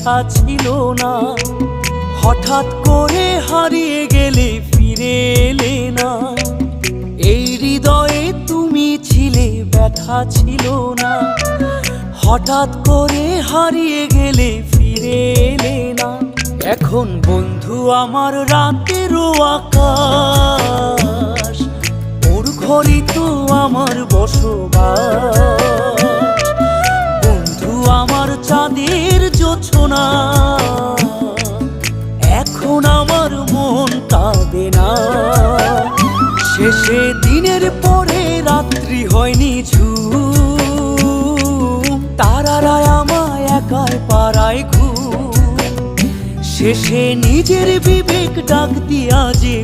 ব্যথা ছিল না। হঠাৎ করে হারিয়ে গেলে ফিরে এলে না। এই হৃদয়ে তুমি ছিলে, ব্যথা ছিল না। হঠাৎ করে হারিয়ে গেলে ফিরে এলে না। এখন বন্ধু আমার রাতেরও আকাশ, ওর ঘরই তো আমার বসবাস। বন্ধু আমার চাঁদের জোছনা, এখন আমার মন কাঁদে না। শেষে দিনের পরে রাত্রি হয়নি ঝুম, তারারা আমায় একাই পাড়ায় ঘুম। শেষে নিজের বিবেক ডাক দিয়া যে